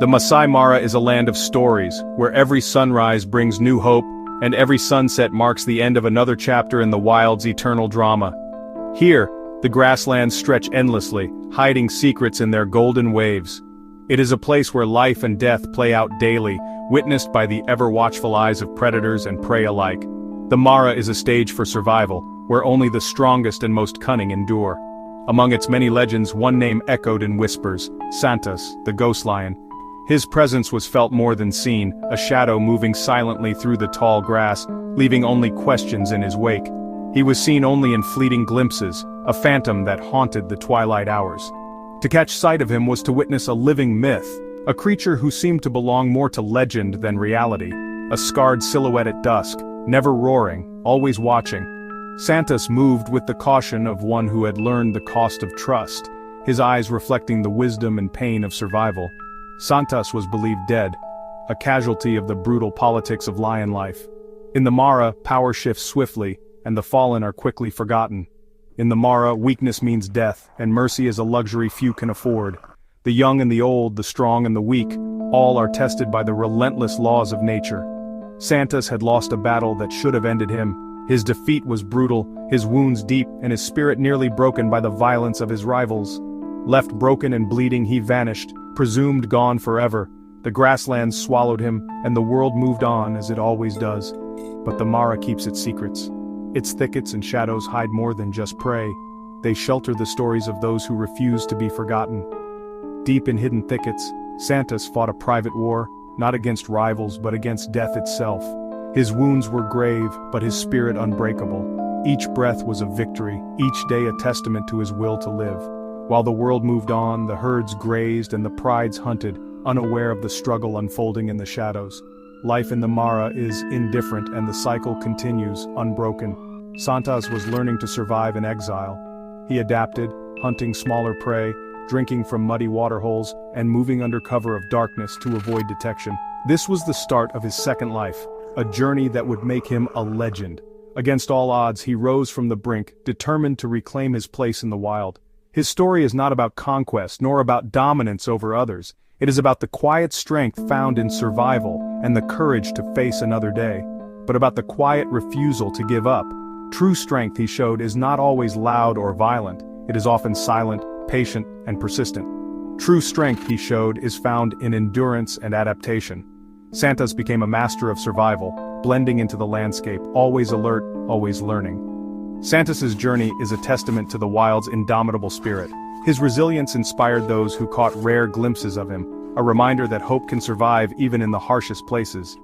The Masai Mara is a land of stories, where every sunrise brings new hope, and every sunset marks the end of another chapter in the wild's eternal drama. Here, the grasslands stretch endlessly, hiding secrets in their golden waves. It is a place where life and death play out daily, witnessed by the ever-watchful eyes of predators and prey alike. The Mara is a stage for survival, where only the strongest and most cunning endure. Among its many legends, one name echoed in whispers: Santas, the ghost lion. His presence was felt more than seen, a shadow moving silently through the tall grass, leaving only questions in his wake. He was seen only in fleeting glimpses, a phantom that haunted the twilight hours. To catch sight of him was to witness a living myth, a creature who seemed to belong more to legend than reality, a scarred silhouette at dusk, never roaring, always watching. Santas moved with the caution of one who had learned the cost of trust, his eyes reflecting the wisdom and pain of survival. Santas was believed dead, a casualty of the brutal politics of lion life. In the Mara, power shifts swiftly, and the fallen are quickly forgotten. In the Mara, weakness means death, and mercy is a luxury few can afford. The young and the old, the strong and the weak, all are tested by the relentless laws of nature. Santas had lost a battle that should have ended him. His defeat was brutal, his wounds deep, and his spirit nearly broken by the violence of his rivals. Left broken and bleeding, he vanished, presumed gone forever. The grasslands swallowed him, and the world moved on as it always does. But the Mara keeps its secrets. Its thickets and shadows hide more than just prey. They shelter the stories of those who refuse to be forgotten. Deep in hidden thickets, Santas fought a private war, not against rivals but against death itself. His wounds were grave, but his spirit unbreakable. Each breath was a victory, each day a testament to his will to live. While the world moved on, the herds grazed and the prides hunted, unaware of the struggle unfolding in the shadows. Life in the Mara is indifferent and the cycle continues, unbroken. Santas was learning to survive in exile. He adapted, hunting smaller prey, drinking from muddy waterholes, and moving under cover of darkness to avoid detection. This was the start of his second life, a journey that would make him a legend. Against all odds, he rose from the brink, determined to reclaim his place in the wild. His story is not about conquest, nor about dominance over others. It is about the quiet strength found in survival and the courage to face another day, but about the quiet refusal to give up. True strength, he showed, is not always loud or violent. It is often silent, patient, and persistent. True strength, he showed, is found in endurance and adaptation. Santas became a master of survival, blending into the landscape, always alert, always learning. Santas's journey is a testament to the wild's indomitable spirit. His resilience inspired those who caught rare glimpses of him, a reminder that hope can survive even in the harshest places.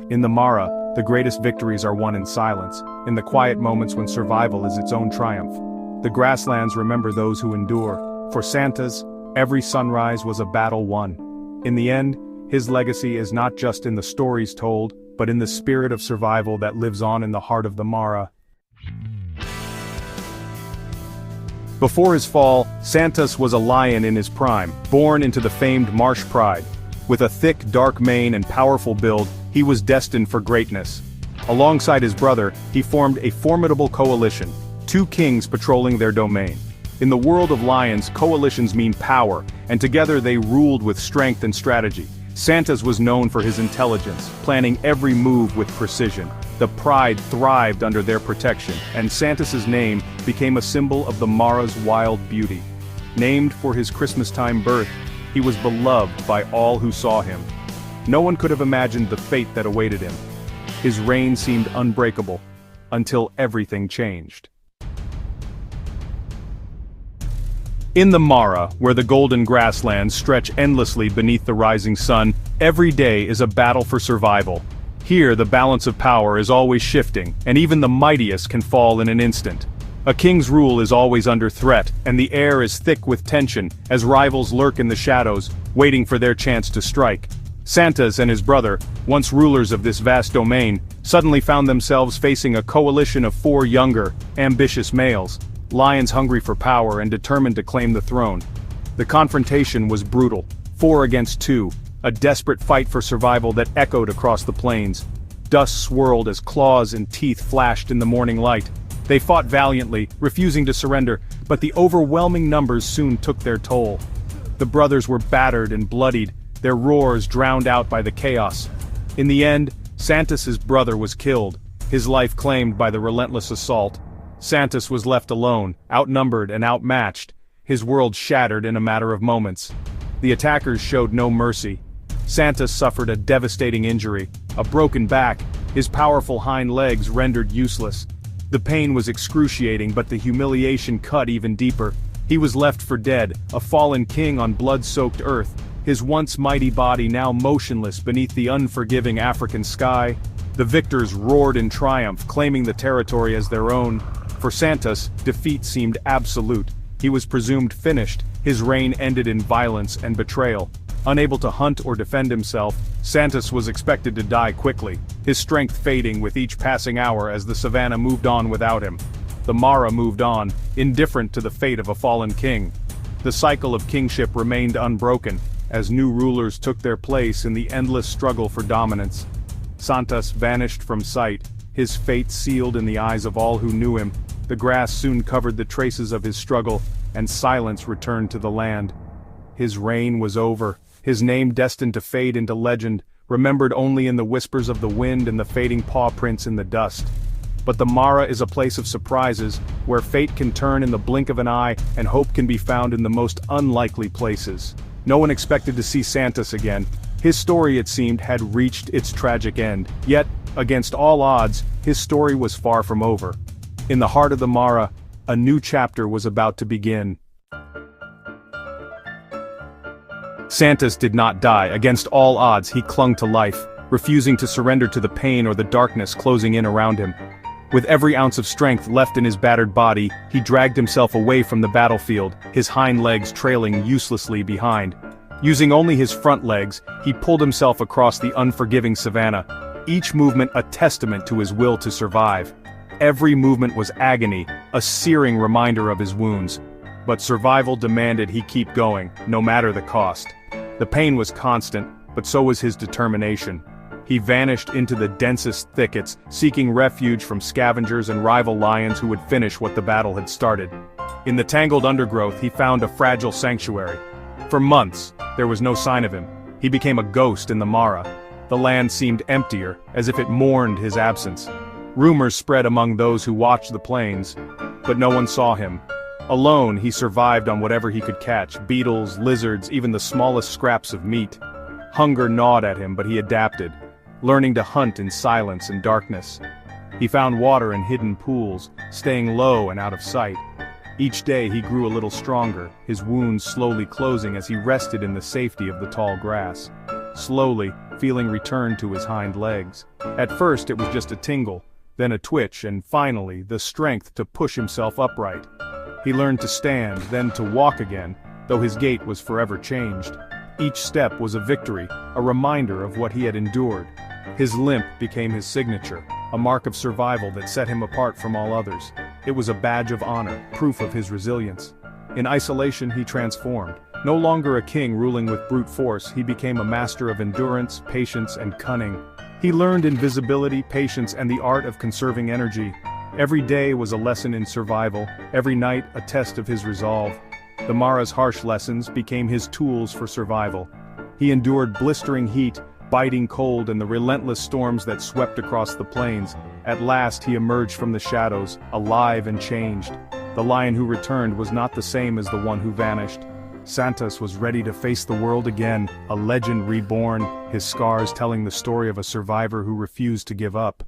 In the Mara, the greatest victories are won in silence, in the quiet moments when survival is its own triumph. The grasslands remember those who endure. For Santas, every sunrise was a battle won. In the end, his legacy is not just in the stories told, but in the spirit of survival that lives on in the heart of the Mara. Before his fall, Santas was a lion in his prime, born into the famed marsh pride. With a thick, dark mane and powerful build, he was destined for greatness. Alongside his brother, he formed a formidable coalition, two kings patrolling their domain. In the world of lions, coalitions mean power, and together they ruled with strength and strategy. Santas was known for his intelligence, planning every move with precision. The pride thrived under their protection, and Santas's name became a symbol of the Mara's wild beauty. Named for his Christmastime birth, he was beloved by all who saw him. No one could have imagined the fate that awaited him. His reign seemed unbreakable, until everything changed. In the Mara, where the golden grasslands stretch endlessly beneath the rising sun, every day is a battle for survival. Here the balance of power is always shifting, and even the mightiest can fall in an instant. A king's rule is always under threat, and the air is thick with tension, as rivals lurk in the shadows, waiting for their chance to strike. Santas and his brother, once rulers of this vast domain, suddenly found themselves facing a coalition of 4 younger, ambitious males. Lions hungry for power and determined to claim the throne. The confrontation was brutal, 4 against 2, a desperate fight for survival that echoed across the plains. Dust swirled as claws and teeth flashed in the morning light. They fought valiantly, refusing to surrender, but the overwhelming numbers soon took their toll. The brothers were battered and bloodied, their roars drowned out by the chaos. In the end, Santas's brother was killed, his life claimed by the relentless assault. Santas was left alone, outnumbered and outmatched, his world shattered in a matter of moments. The attackers showed no mercy. Santas suffered a devastating injury, a broken back, his powerful hind legs rendered useless. The pain was excruciating, but the humiliation cut even deeper. He was left for dead, a fallen king on blood-soaked earth, his once mighty body now motionless beneath the unforgiving African sky. The victors roared in triumph, claiming the territory as their own. For Santas, defeat seemed absolute. He was presumed finished, his reign ended in violence and betrayal. Unable to hunt or defend himself, Santas was expected to die quickly, his strength fading with each passing hour as the Savannah moved on without him. The Mara moved on, indifferent to the fate of a fallen king. The cycle of kingship remained unbroken, as new rulers took their place in the endless struggle for dominance. Santas vanished from sight, his fate sealed in the eyes of all who knew him. The grass soon covered the traces of his struggle, and silence returned to the land. His reign was over, his name destined to fade into legend, remembered only in the whispers of the wind and the fading paw prints in the dust. But the Mara is a place of surprises, where fate can turn in the blink of an eye and hope can be found in the most unlikely places. No one expected to see Santas again. His story, it seemed, had reached its tragic end. Yet, against all odds, his story was far from over. In the heart of the Mara, a new chapter was about to begin. Santas did not die. Against all odds, he clung to life, refusing to surrender to the pain or the darkness closing in around him. With every ounce of strength left in his battered body, he dragged himself away from the battlefield, his hind legs trailing uselessly behind. Using only his front legs, he pulled himself across the unforgiving Savannah, each movement a testament to his will to survive. Every movement was agony, a searing reminder of his wounds. But survival demanded he keep going, no matter the cost. The pain was constant, but so was his determination. He vanished into the densest thickets, seeking refuge from scavengers and rival lions who would finish what the battle had started. In the tangled undergrowth, he found a fragile sanctuary. For months, there was no sign of him. He became a ghost in the Mara. The land seemed emptier, as if it mourned his absence. Rumors spread among those who watched the plains, but no one saw him. Alone, he survived on whatever he could catch, beetles, lizards, even the smallest scraps of meat. Hunger gnawed at him, but he adapted, learning to hunt in silence and darkness. He found water in hidden pools, staying low and out of sight. Each day he grew a little stronger, his wounds slowly closing as he rested in the safety of the tall grass. Slowly, feeling returned to his hind legs. At first it was just a tingle, then a twitch, and finally the strength to push himself upright. He learned to stand, then to walk again, though his gait was forever changed. Each step was a victory, a reminder of what he had endured. His limp became his signature, a mark of survival that set him apart from all others. It was a badge of honor, proof of his resilience. In isolation he transformed. No longer a king ruling with brute force, he became a master of endurance, patience, and cunning. He learned invisibility, patience, and the art of conserving energy. Every day was a lesson in survival, every night a test of his resolve. The Mara's harsh lessons became his tools for survival. He endured blistering heat, biting cold, and the relentless storms that swept across the plains. At last he emerged from the shadows, alive and changed. The lion who returned was not the same as the one who vanished. Santas was ready to face the world again, a legend reborn, his scars telling the story of a survivor who refused to give up.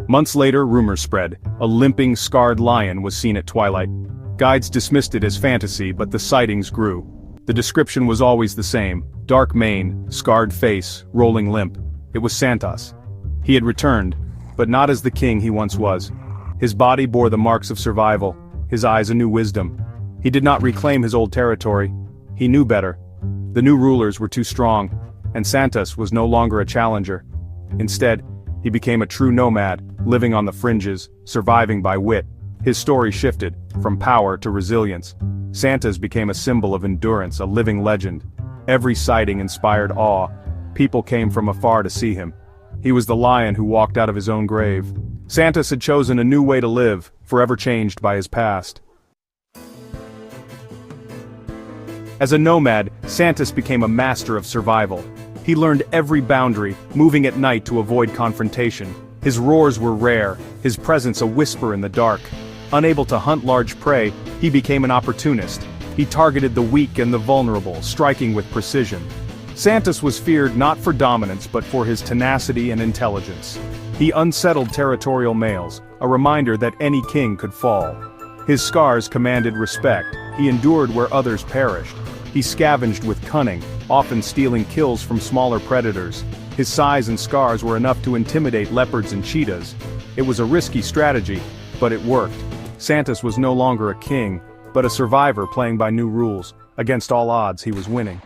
Months later, rumors spread. A limping, scarred lion was seen at twilight. Guides dismissed it as fantasy, but the sightings grew. The description was always the same: dark mane, scarred face, rolling limp. It was Santas. He had returned, but not as the king he once was. His body bore the marks of survival, his eyes a new wisdom. He did not reclaim his old territory. He knew better. The new rulers were too strong, and Santas was no longer a challenger. Instead, he became a true nomad, living on the fringes, surviving by wit. His story shifted, from power to resilience. Santas became a symbol of endurance, a living legend. Every sighting inspired awe. People came from afar to see him. He was the lion who walked out of his own grave. Santas had chosen a new way to live, forever changed by his past. As a nomad, Santos became a master of survival. He learned every boundary, moving at night to avoid confrontation. His roars were rare, his presence a whisper in the dark. Unable to hunt large prey, he became an opportunist. He targeted the weak and the vulnerable, striking with precision. Santos was feared not for dominance but for his tenacity and intelligence. He unsettled territorial males, a reminder that any king could fall. His scars commanded respect. He endured where others perished. He scavenged with cunning, often stealing kills from smaller predators. His size and scars were enough to intimidate leopards and cheetahs. It was a risky strategy, but it worked. Santos was no longer a king, but a survivor playing by new rules. Against all odds, he was winning.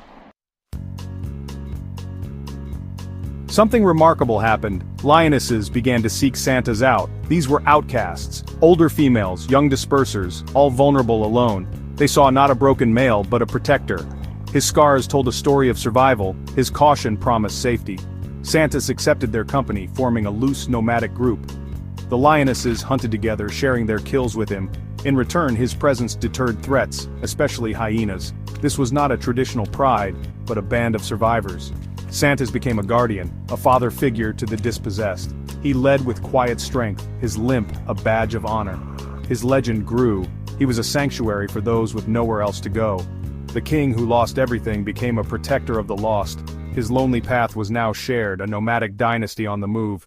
Something remarkable happened. Lionesses began to seek Santos out. These were outcasts, older females, young dispersers, all vulnerable alone. They saw not a broken male but a protector. His scars told a story of survival, his caution promised safety. Santos accepted their company, forming a loose nomadic group. The lionesses hunted together, sharing their kills with him. In return, his presence deterred threats, especially hyenas. This was not a traditional pride, but a band of survivors. Santos became a guardian, a father figure to the dispossessed. He led with quiet strength, his limp a badge of honor. His legend grew. He was a sanctuary for those with nowhere else to go. The king who lost everything became a protector of the lost. His lonely path was now shared, a nomadic dynasty on the move.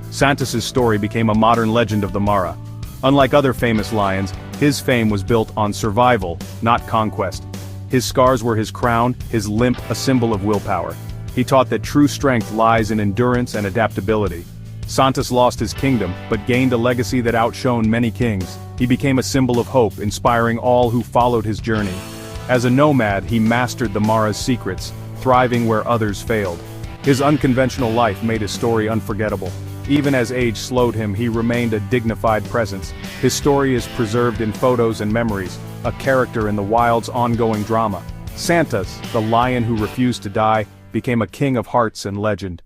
Santos's story became a modern legend of the Mara. Unlike other famous lions, his fame was built on survival, not conquest. His scars were his crown, his limp a symbol of willpower. He taught that true strength lies in endurance and adaptability. Santos lost his kingdom, but gained a legacy that outshone many kings. He became a symbol of hope, inspiring all who followed his journey. As a nomad, he mastered the Mara's secrets, thriving where others failed. His unconventional life made his story unforgettable. Even as age slowed him, he remained a dignified presence. His story is preserved in photos and memories, a character in the wild's ongoing drama. Santos, the lion who refused to die, became a king of hearts and legend.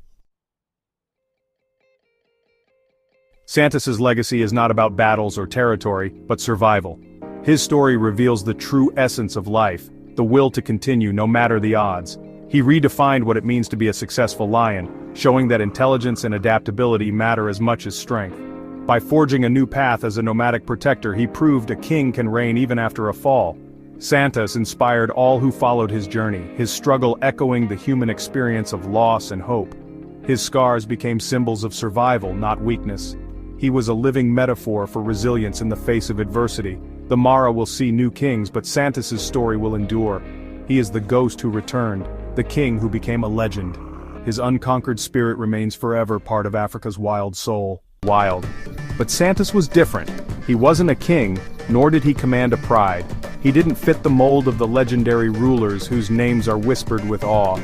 Santos's legacy is not about battles or territory, but survival. His story reveals the true essence of life, the will to continue no matter the odds. He redefined what it means to be a successful lion, showing that intelligence and adaptability matter as much as strength. By forging a new path as a nomadic protector, he proved a king can reign even after a fall. Santos inspired all who followed his journey, his struggle echoing the human experience of loss and hope. His scars became symbols of survival, not weakness. He was a living metaphor for resilience in the face of adversity. The Mara will see new kings, but Santos's story will endure. He is the ghost who returned, the king who became a legend. His unconquered spirit remains forever part of Africa's wild soul. Wild. But Santos was different. He wasn't a king, nor did he command a pride. He didn't fit the mold of the legendary rulers whose names are whispered with awe.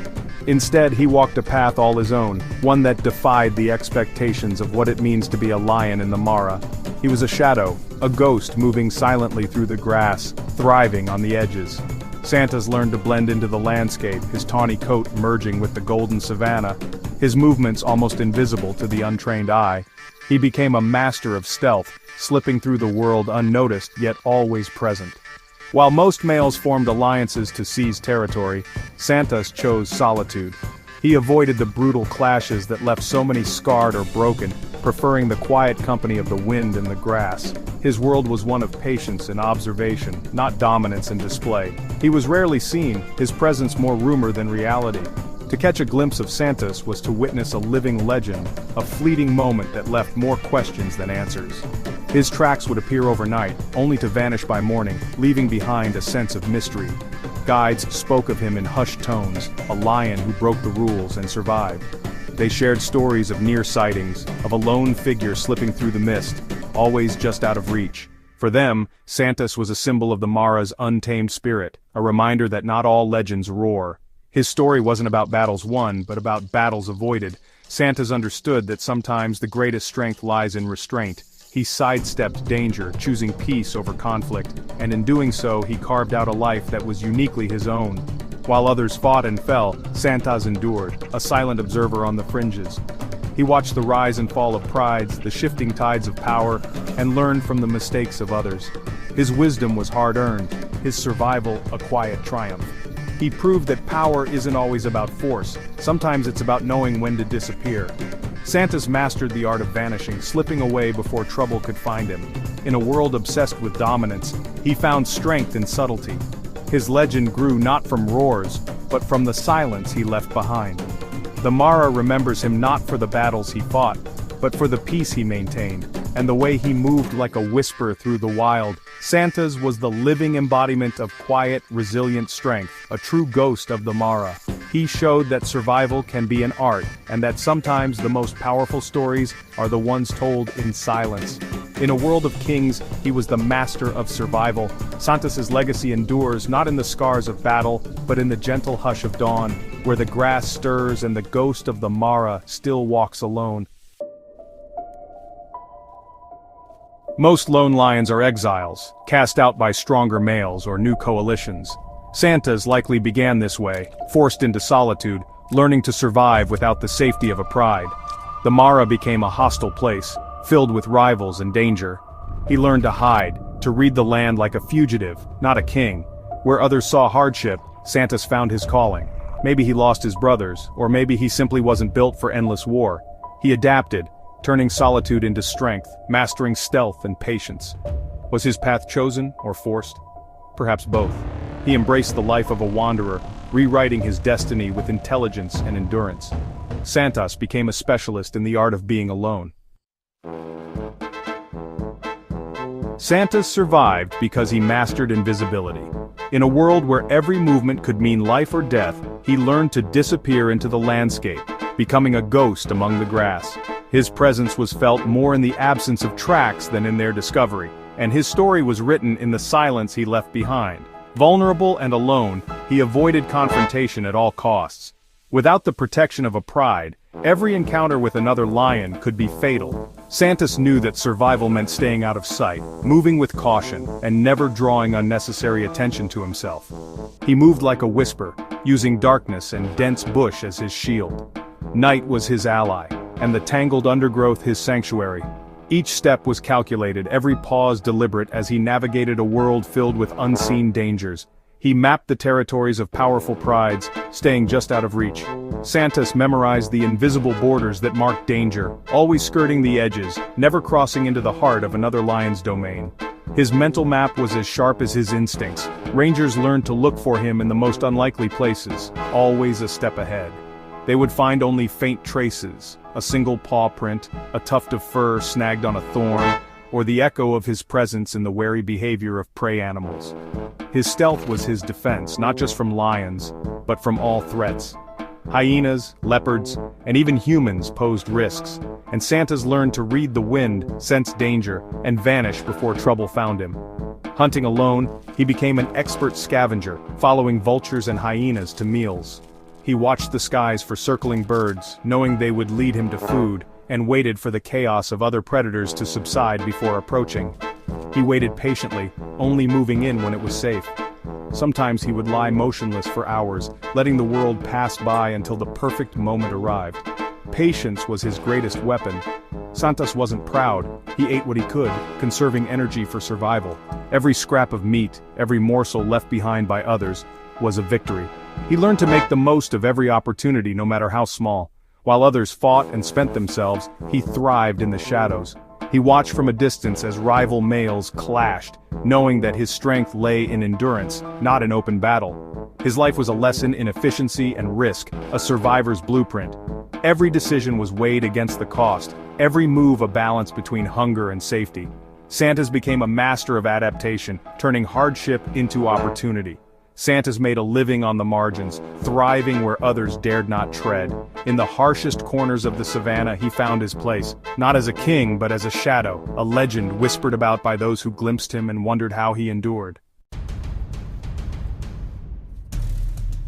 Instead, he walked a path all his own, one that defied the expectations of what it means to be a lion in the Mara. He was a shadow, a ghost moving silently through the grass, thriving on the edges. Santos learned to blend into the landscape, his tawny coat merging with the golden Savannah, his movements almost invisible to the untrained eye. He became a master of stealth, slipping through the world unnoticed yet always present. While most males formed alliances to seize territory, Santos chose solitude. He avoided the brutal clashes that left so many scarred or broken, preferring the quiet company of the wind and the grass. His world was one of patience and observation, not dominance and display. He was rarely seen, his presence more rumor than reality. To catch a glimpse of Santos was to witness a living legend, a fleeting moment that left more questions than answers. His tracks would appear overnight, only to vanish by morning, leaving behind a sense of mystery. Guides spoke of him in hushed tones, a lion who broke the rules and survived. They shared stories of near sightings, of a lone figure slipping through the mist, always just out of reach. For them, Santos was a symbol of the Mara's untamed spirit, a reminder that not all legends roar. His story wasn't about battles won, but about battles avoided. Santos understood that sometimes the greatest strength lies in restraint. He sidestepped danger, choosing peace over conflict, and in doing so he carved out a life that was uniquely his own. While others fought and fell, Santos endured, a silent observer on the fringes. He watched the rise and fall of prides, the shifting tides of power, and learned from the mistakes of others. His wisdom was hard-earned, his survival a quiet triumph. He proved that power isn't always about force, sometimes it's about knowing when to disappear. Santos mastered the art of vanishing, slipping away before trouble could find him. In a world obsessed with dominance, he found strength in subtlety. His legend grew not from roars, but from the silence he left behind. The Mara remembers him not for the battles he fought, but for the peace he maintained, and the way he moved like a whisper through the wild. Santos was the living embodiment of quiet, resilient strength, a true ghost of the Mara. He showed that survival can be an art, and that sometimes the most powerful stories are the ones told in silence. In a world of kings, he was the master of survival. Santos's legacy endures not in the scars of battle, but in the gentle hush of dawn, where the grass stirs and the ghost of the Mara still walks alone. Most lone lions are exiles, cast out by stronger males or new coalitions. Santos likely began this way, forced into solitude, learning to survive without the safety of a pride. The Mara became a hostile place, filled with rivals and danger. He learned to hide, to read the land like a fugitive, not a king. Where others saw hardship, Santos found his calling. Maybe he lost his brothers, or maybe he simply wasn't built for endless war. He adapted, turning solitude into strength, mastering stealth and patience. Was his path chosen or forced? Perhaps both. He embraced the life of a wanderer, rewriting his destiny with intelligence and endurance. Santos became a specialist in the art of being alone. Santos survived because he mastered invisibility. In a world where every movement could mean life or death, he learned to disappear into the landscape, becoming a ghost among the grass. His presence was felt more in the absence of tracks than in their discovery, and his story was written in the silence he left behind. Vulnerable and alone, he avoided confrontation at all costs. Without the protection of a pride, every encounter with another lion could be fatal. Santos knew that survival meant staying out of sight, moving with caution, and never drawing unnecessary attention to himself. He moved like a whisper, using darkness and dense bush as his shield. Night was his ally, and the tangled undergrowth his sanctuary. Each step was calculated, every pause deliberate as he navigated a world filled with unseen dangers. He mapped the territories of powerful prides, staying just out of reach. Santos memorized the invisible borders that marked danger, always skirting the edges, never crossing into the heart of another lion's domain. His mental map was as sharp as his instincts. Rangers learned to look for him in the most unlikely places, always a step ahead. They would find only faint traces, a single paw print, a tuft of fur snagged on a thorn, or the echo of his presence in the wary behavior of prey animals. His stealth was his defense, not just from lions, but from all threats. Hyenas, leopards, and even humans posed risks, and Santos learned to read the wind, sense danger, and vanish before trouble found him. Hunting alone, he became an expert scavenger, following vultures and hyenas to meals. He watched the skies for circling birds, knowing they would lead him to food, and waited for the chaos of other predators to subside before approaching. He waited patiently, only moving in when it was safe. Sometimes he would lie motionless for hours, letting the world pass by until the perfect moment arrived. Patience was his greatest weapon. Santos wasn't proud, he ate what he could, conserving energy for survival. Every scrap of meat, every morsel left behind by others, was a victory. He learned to make the most of every opportunity, no matter how small. While others fought and spent themselves, he thrived in the shadows. He watched from a distance as rival males clashed, knowing that his strength lay in endurance, not in open battle. His life was a lesson in efficiency and risk, a survivor's blueprint. Every decision was weighed against the cost, every move a balance between hunger and safety. Santos became a master of adaptation, turning hardship into opportunity. Santos made a living on the margins, thriving where others dared not tread. In the harshest corners of the savannah he found his place, not as a king but as a shadow, a legend whispered about by those who glimpsed him and wondered how he endured.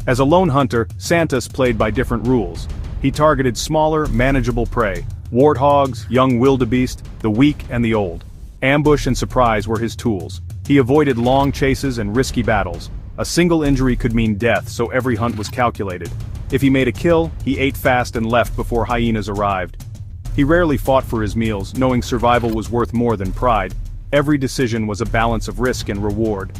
As a lone hunter, Santos played by different rules. He targeted smaller, manageable prey, warthogs, young wildebeest, the weak and the old. Ambush and surprise were his tools. He avoided long chases and risky battles. A single injury could mean death, so every hunt was calculated. If he made a kill, he ate fast and left before hyenas arrived. He rarely fought for his meals, knowing survival was worth more than pride. Every decision was a balance of risk and reward.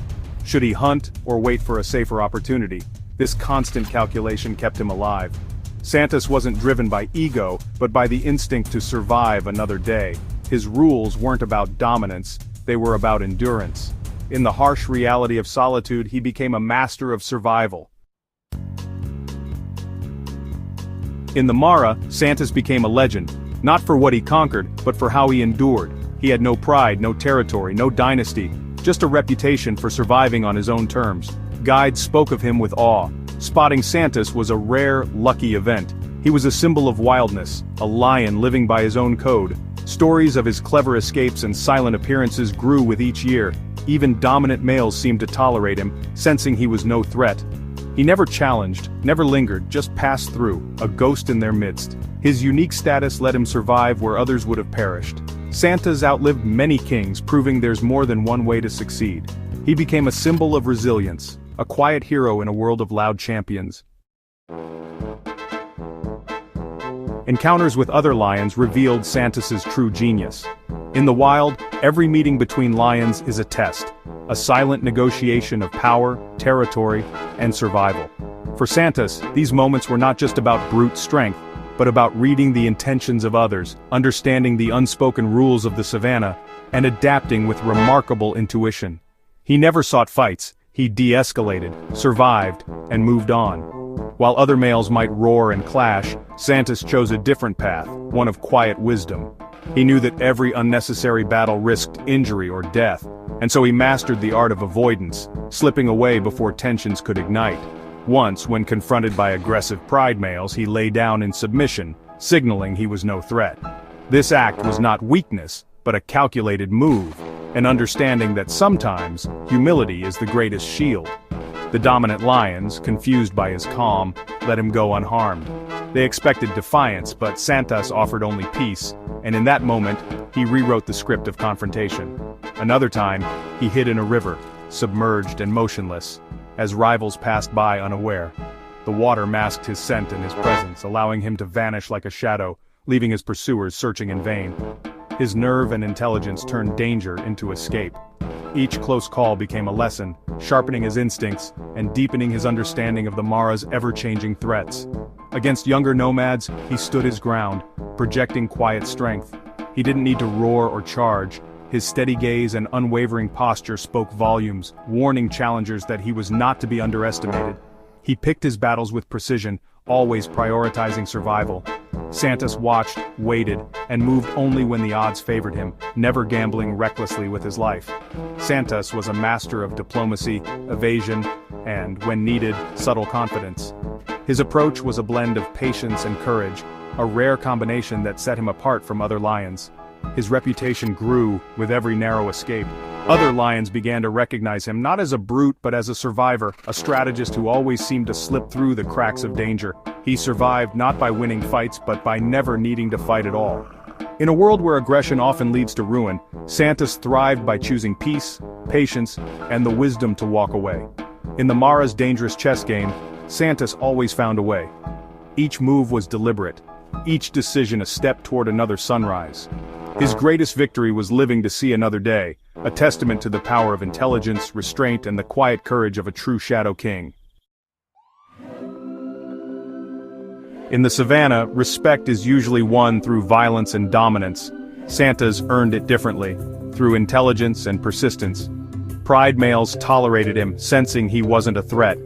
Should he hunt or wait for a safer opportunity? This constant calculation kept him alive. Santos wasn't driven by ego, but by the instinct to survive another day. His rules weren't about dominance, they were about endurance. In the harsh reality of solitude, he became a master of survival. In the Mara, Santos became a legend, not for what he conquered, but for how he endured. He had no pride, no territory, no dynasty, just a reputation for surviving on his own terms. Guides spoke of him with awe. Spotting Santos was a rare, lucky event. He was a symbol of wildness, a lion living by his own code. Stories of his clever escapes and silent appearances grew with each year. Even dominant males seemed to tolerate him, sensing he was no threat. He never challenged, never lingered, just passed through, a ghost in their midst. His unique status let him survive where others would have perished. Santos outlived many kings, proving there's more than one way to succeed. He became a symbol of resilience, a quiet hero in a world of loud champions. Encounters with other lions revealed Santos's true genius. In the wild, every meeting between lions is a test, a silent negotiation of power, territory, and survival. For Santos, these moments were not just about brute strength, but about reading the intentions of others, understanding the unspoken rules of the savannah, and adapting with remarkable intuition. He never sought fights, he de-escalated, survived, and moved on. While other males might roar and clash, Santos chose a different path, one of quiet wisdom. He knew that every unnecessary battle risked injury or death, and so he mastered the art of avoidance, slipping away before tensions could ignite. Once, when confronted by aggressive pride males, he lay down in submission, signaling he was no threat. This act was not weakness, but a calculated move, an understanding that sometimes, humility is the greatest shield. The dominant lions, confused by his calm, let him go unharmed. They expected defiance, but Santos offered only peace, and in that moment, he rewrote the script of confrontation. Another time, he hid in a river, submerged and motionless, as rivals passed by unaware. The water masked his scent and his presence, allowing him to vanish like a shadow, leaving his pursuers searching in vain. His nerve and intelligence turned danger into escape. Each close call became a lesson, sharpening his instincts and deepening his understanding of the Mara's ever-changing threats. Against younger nomads, he stood his ground, projecting quiet strength. He didn't need to roar or charge. His steady gaze and unwavering posture spoke volumes, warning challengers that he was not to be underestimated. He picked his battles with precision, always prioritizing survival. Santos watched, waited, and moved only when the odds favored him, never gambling recklessly with his life. Santos was a master of diplomacy, evasion, and, when needed, subtle confidence. His approach was a blend of patience and courage, a rare combination that set him apart from other lions. His reputation grew with every narrow escape. Other lions began to recognize him not as a brute but as a survivor, a strategist who always seemed to slip through the cracks of danger. He survived not by winning fights but by never needing to fight at all. In a world where aggression often leads to ruin, Santos thrived by choosing peace, patience, and the wisdom to walk away. In the Mara's dangerous chess game, Santos always found a way. Each move was deliberate, each decision a step toward another sunrise. His greatest victory was living to see another day, a testament to the power of intelligence, restraint, and the quiet courage of a true Shadow King. In the savannah, respect is usually won through violence and dominance. Santos earned it differently, through intelligence and persistence. Pride males tolerated him, sensing he wasn't a threat.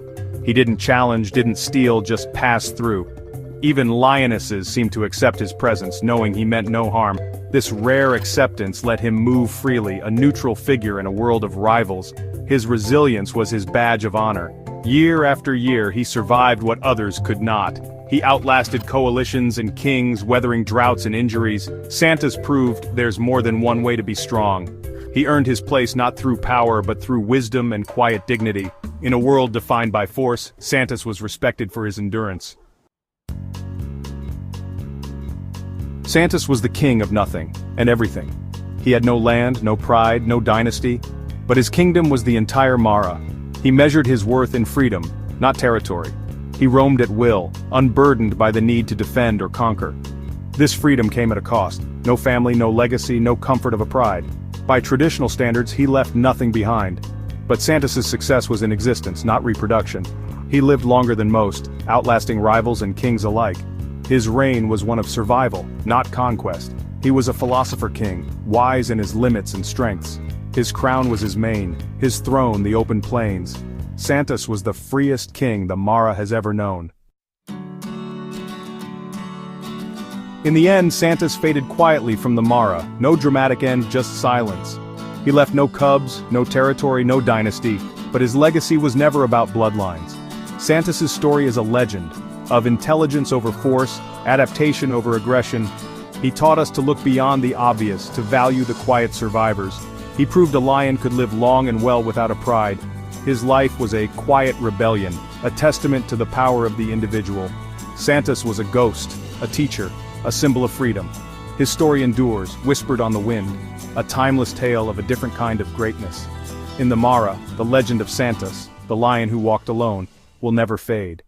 He didn't challenge, didn't steal, just passed through. Even lionesses seemed to accept his presence, knowing he meant no harm. This rare acceptance let him move freely, a neutral figure in a world of rivals. His resilience was his badge of honor. Year after year, he survived what others could not. He outlasted coalitions and kings, weathering droughts and injuries. Santos proved there's more than one way to be strong. He earned his place not through power but through wisdom and quiet dignity. In a world defined by force, Santos was respected for his endurance. Santos was the king of nothing, and everything. He had no land, no pride, no dynasty, but his kingdom was the entire Mara. He measured his worth in freedom, not territory. He roamed at will, unburdened by the need to defend or conquer. This freedom came at a cost. No family, no legacy, no comfort of a pride. By traditional standards, he left nothing behind. But Santos' success was in existence, not reproduction. He lived longer than most, outlasting rivals and kings alike. His reign was one of survival, not conquest. He was a philosopher king, wise in his limits and strengths. His crown was his mane, his throne the open plains. Santos was the freest king the Mara has ever known. In the end, Santos faded quietly from the Mara, no dramatic end, just silence. He left no cubs, no territory, no dynasty, but his legacy was never about bloodlines. Santos' story is a legend, of intelligence over force, adaptation over aggression. He taught us to look beyond the obvious, to value the quiet survivors. He proved a lion could live long and well without a pride. His life was a quiet rebellion, a testament to the power of the individual. Santos was a ghost, a teacher, a symbol of freedom. His story endures, whispered on the wind, a timeless tale of a different kind of greatness. In the Mara, the legend of Santos, the lion who walked alone, will never fade.